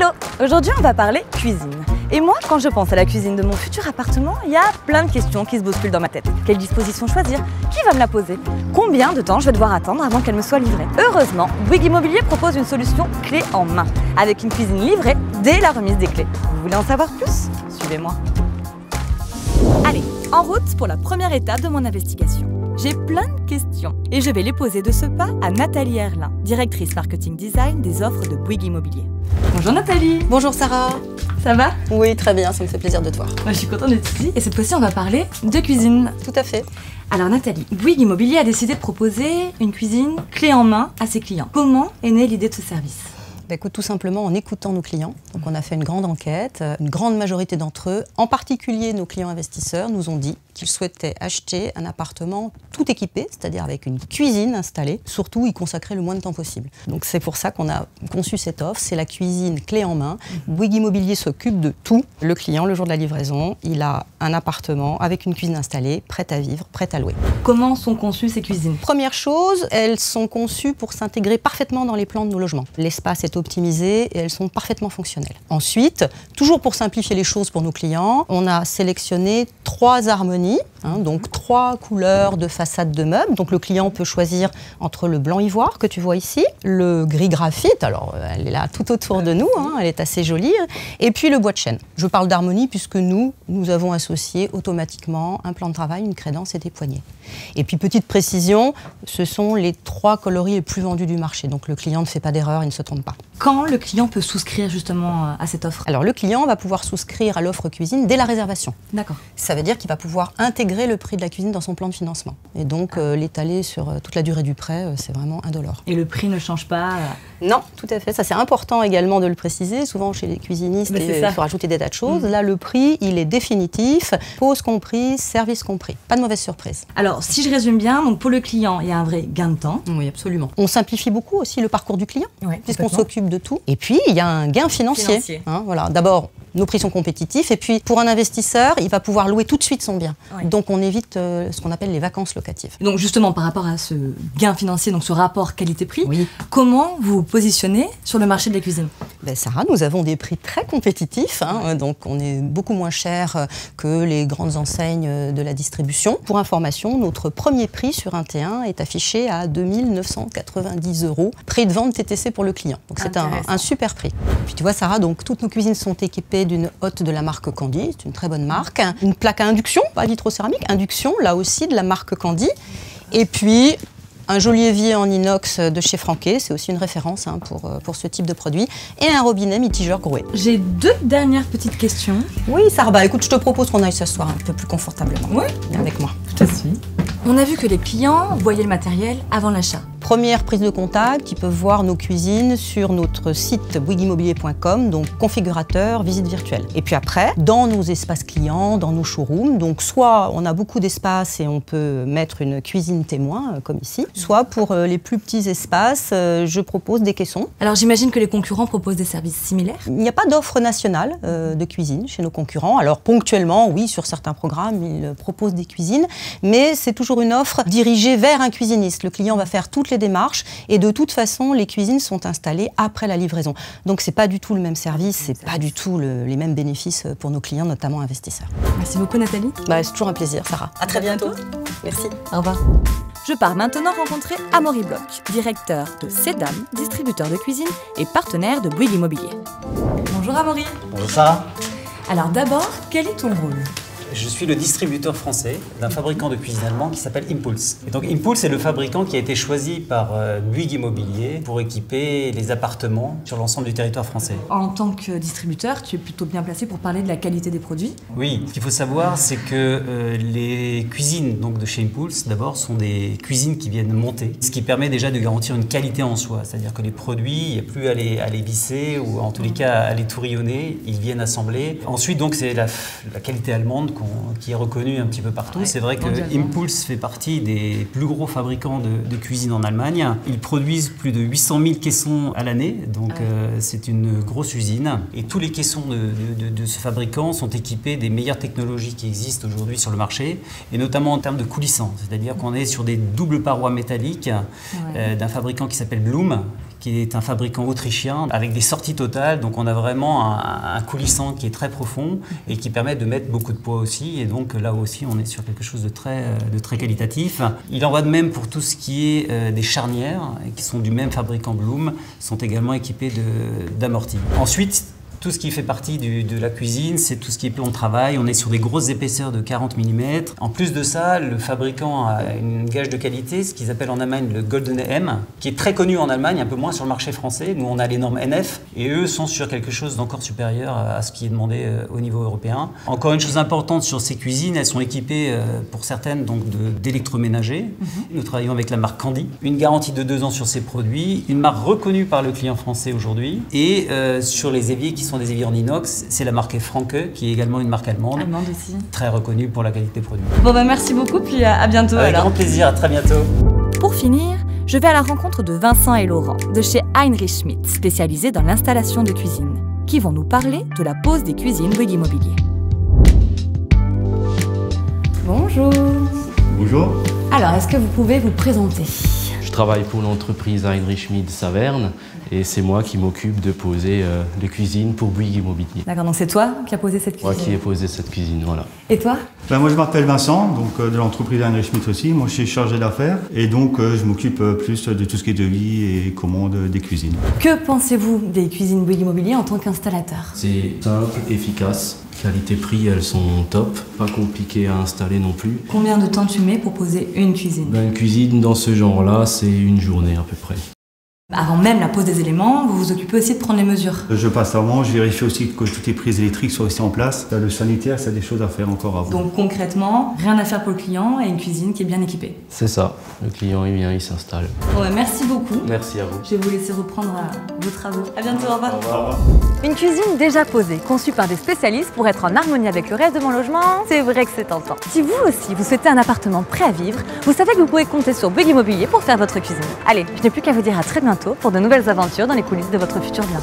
Hello! Aujourd'hui, on va parler cuisine. Et moi, quand je pense à la cuisine de mon futur appartement, il y a plein de questions qui se bousculent dans ma tête. Quelle disposition choisir? Qui va me la poser? Combien de temps je vais devoir attendre avant qu'elle me soit livrée? Heureusement, Bouygues Immobilier propose une solution clé en main, avec une cuisine livrée dès la remise des clés. Vous voulez en savoir plus? Suivez-moi. Allez, en route pour la première étape de mon investigation. J'ai plein de questions et je vais les poser de ce pas à Nathalie Herlin, directrice marketing design des offres de Bouygues Immobilier. Bonjour Nathalie. Bonjour Sarah. Ça va? Oui, très bien, ça me fait plaisir de te voir. Moi, je suis contente d'être ici et cette fois-ci on va parler de cuisine. Tout à fait. Alors Nathalie, Bouygues Immobilier a décidé de proposer une cuisine clé en main à ses clients. Comment est née l'idée de ce service? Écoute, tout simplement en écoutant nos clients. Donc on a fait une grande enquête. Une grande majorité d'entre eux, en particulier nos clients investisseurs, nous ont dit qu'ils souhaitaient acheter un appartement tout équipé, c'est-à-dire avec une cuisine installée, surtout y consacrer le moins de temps possible. Donc c'est pour ça qu'on a conçu cette offre, c'est la cuisine clé en main. Bouygues Immobilier s'occupe de tout. Le client, le jour de la livraison, il a un appartement avec une cuisine installée, prête à vivre, prête à louer. Comment sont conçues ces cuisines? Première chose, elles sont conçues pour s'intégrer parfaitement dans les plans de nos logements. L'espace est optimisé et elles sont parfaitement fonctionnelles. Ensuite, toujours pour simplifier les choses pour nos clients, on a sélectionné 3 harmonies. Donc 3 couleurs de façade de meubles. Donc le client peut choisir entre le blanc ivoire que tu vois ici, le gris graphite, alors elle est là tout autour de nous, elle est assez jolie, et puis le bois de chêne. Je parle d'harmonie puisque nous avons associé automatiquement un plan de travail, une crédence et des poignées. Et puis petite précision, ce sont les 3 coloris les plus vendus du marché. Donc le client ne fait pas d'erreur, il ne se trompe pas. Quand le client peut souscrire justement à cette offre? Alors le client va pouvoir souscrire à l'offre cuisine dès la réservation. D'accord. Ça veut dire qu'il va pouvoir intégrer le prix de la cuisine dans son plan de financement. Et donc l'étaler sur toute la durée du prêt, c'est vraiment indolore. Et le prix ne change pas? Non, tout à fait. Ça c'est important également de le préciser. Souvent chez les cuisinistes, il faut rajouter des tas de choses. Là le prix, il est définitif, pause comprise, service compris. Pas de mauvaise surprise. Alors si je résume bien, donc pour le client, il y a un vrai gain de temps. Oui, absolument. On simplifie beaucoup aussi le parcours du client, puisqu'on s'occupe de tout. Et puis il y a un gain financier. Voilà. D'abord, nos prix sont compétitifs et puis pour un investisseur, il va pouvoir louer tout de suite son bien. Donc on évite ce qu'on appelle les vacances locatives. Donc justement par rapport à ce gain financier, donc ce rapport qualité-prix, comment vous vous positionnez sur le marché de la cuisine? Sarah, nous avons des prix très compétitifs, donc on est beaucoup moins cher que les grandes enseignes de la distribution. Pour information, notre premier prix sur un T1 est affiché à 2 990 €, prix de vente TTC pour le client. Donc c'est un super prix. Puis tu vois Sarah, donc toutes nos cuisines sont équipées d'une hotte de la marque Candy, c'est une très bonne marque. Une plaque à induction, pas vitrocéramique, induction, là aussi de la marque Candy. Et puis un joli évier en inox de chez Franquet, c'est aussi une référence pour ce type de produit. Et un robinet mitigeur Grouet. J'ai 2 dernières petites questions. Oui Sarah, écoute, je te propose qu'on aille s'asseoir un peu plus confortablement. Oui. Viens avec moi. Je te suis. On a vu que les clients voyaient le matériel avant l'achat. Première prise de contact, ils peuvent voir nos cuisines sur notre site bouygueimmobilier.com, donc configurateur, visite virtuelle. Et puis après, dans nos espaces clients, dans nos showrooms, donc soit on a beaucoup d'espace et on peut mettre une cuisine témoin, comme ici, soit pour les plus petits espaces, je propose des caissons. Alors j'imagine que les concurrents proposent des services similaires? Il n'y a pas d'offre nationale de cuisine chez nos concurrents. Alors ponctuellement, oui, sur certains programmes, ils proposent des cuisines, mais c'est toujours une offre dirigée vers un cuisiniste. Le client va faire toutes les démarches et de toute façon, les cuisines sont installées après la livraison. Donc c'est pas du tout le même service, c'est pas du tout les mêmes bénéfices pour nos clients, notamment investisseurs. Merci beaucoup Nathalie. C'est toujours un plaisir Sarah. À très bientôt. Merci. Au revoir. Je pars maintenant rencontrer Amaury Bloch, directeur de Cedam, distributeur de cuisine et partenaire de Bouygues Immobilier. Bonjour Amaury. Bonjour Sarah. Alors d'abord, quel est ton rôle? Je suis le distributeur français d'un fabricant de cuisine allemand qui s'appelle Impulse. Et donc Impulse est le fabricant qui a été choisi par Bouygues Immobilier pour équiper les appartements sur l'ensemble du territoire français. En tant que distributeur, tu es plutôt bien placé pour parler de la qualité des produits? Oui, ce qu'il faut savoir, c'est que les cuisines donc, de chez Impulse, d'abord, sont des cuisines qui viennent monter, ce qui permet déjà de garantir une qualité en soi. C'est-à-dire que les produits, il n'y a plus à les visser ou en tous les cas à les tourillonner, ils viennent assembler. Ensuite, donc, c'est la qualité allemande qui est reconnu un petit peu partout. C'est vrai que Impulse fait partie des plus gros fabricants de cuisine en Allemagne. Ils produisent plus de 800 000 caissons à l'année, donc c'est une grosse usine. Et tous les caissons de ce fabricant sont équipés des meilleures technologies qui existent aujourd'hui sur le marché, et notamment en termes de coulissant. C'est-à-dire qu'on est sur des doubles parois métalliques d'un fabricant qui s'appelle Blum, qui est un fabricant autrichien avec des sorties totales. Donc on a vraiment un coulissant qui est très profond et qui permet de mettre beaucoup de poids aussi. Et donc là aussi, on est sur quelque chose de très qualitatif. Il en va de même pour tout ce qui est des charnières, qui sont du même fabricant Blum, sont également équipées d'amortis. Ensuite, tout ce qui fait partie de la cuisine, c'est tout ce qui est plan de travail. On est sur des grosses épaisseurs de 40 mm. En plus de ça, le fabricant a une gage de qualité, ce qu'ils appellent en Allemagne le Goldene M, qui est très connu en Allemagne, un peu moins sur le marché français. Nous, on a les normes NF, et eux sont sur quelque chose d'encore supérieur à ce qui est demandé au niveau européen. Encore une chose importante sur ces cuisines, elles sont équipées pour certaines d'électroménagers. Nous travaillons avec la marque Candy. Une garantie de 2 ans sur ces produits, une marque reconnue par le client français aujourd'hui. Et sur les éviers qui sont des éviers en inox, c'est la marque Franke, qui est également une marque allemande. Allemande aussi. Très reconnue pour la qualité produit. Bon bah merci beaucoup, puis à bientôt. Avec grand plaisir, à très bientôt. Pour finir, je vais à la rencontre de Vincent et Laurent de chez Heinrich Schmidt, spécialisés dans l'installation de cuisine, qui vont nous parler de la pose des cuisines Bouygues Immobilier. Bonjour. Bonjour. Alors, est-ce que vous pouvez vous présenter? Je travaille pour l'entreprise Heinrich Schmidt Saverne et c'est moi qui m'occupe de poser les cuisines pour Bouygues Immobilier. D'accord, donc c'est toi qui as posé cette cuisine? Moi qui ai posé cette cuisine, voilà. Et toi? Moi je m'appelle Vincent, donc de l'entreprise Heinrich Schmidt aussi. Moi je suis chargé d'affaires et donc je m'occupe plus de tout ce qui est devis et commande des cuisines. Que pensez-vous des cuisines Bouygues Immobilier en tant qu'installateur? C'est simple, efficace. Qualité-prix, elles sont top, pas compliquées à installer non plus. Combien de temps tu mets pour poser une cuisine? Une cuisine dans ce genre-là, c'est une journée à peu près. Avant même la pose des éléments, vous vous occupez aussi de prendre les mesures. Je passe avant, je vérifie aussi que toutes les prises électriques soient aussi en place. Le sanitaire, ça a des choses à faire encore avant. Donc concrètement, rien à faire pour le client et une cuisine qui est bien équipée. C'est ça, le client il vient, il s'installe. Bon, bah, merci beaucoup. Merci à vous. Je vais vous laisser reprendre vos travaux. À bientôt, au revoir. Au revoir. Une cuisine déjà posée, conçue par des spécialistes pour être en harmonie avec le reste de mon logement, c'est vrai que c'est tentant. Si vous aussi, vous souhaitez un appartement prêt à vivre, vous savez que vous pouvez compter sur Bouygues Immobilier pour faire votre cuisine. Allez, je n'ai plus qu'à vous dire à très bientôt pour de nouvelles aventures dans les coulisses de votre futur bien.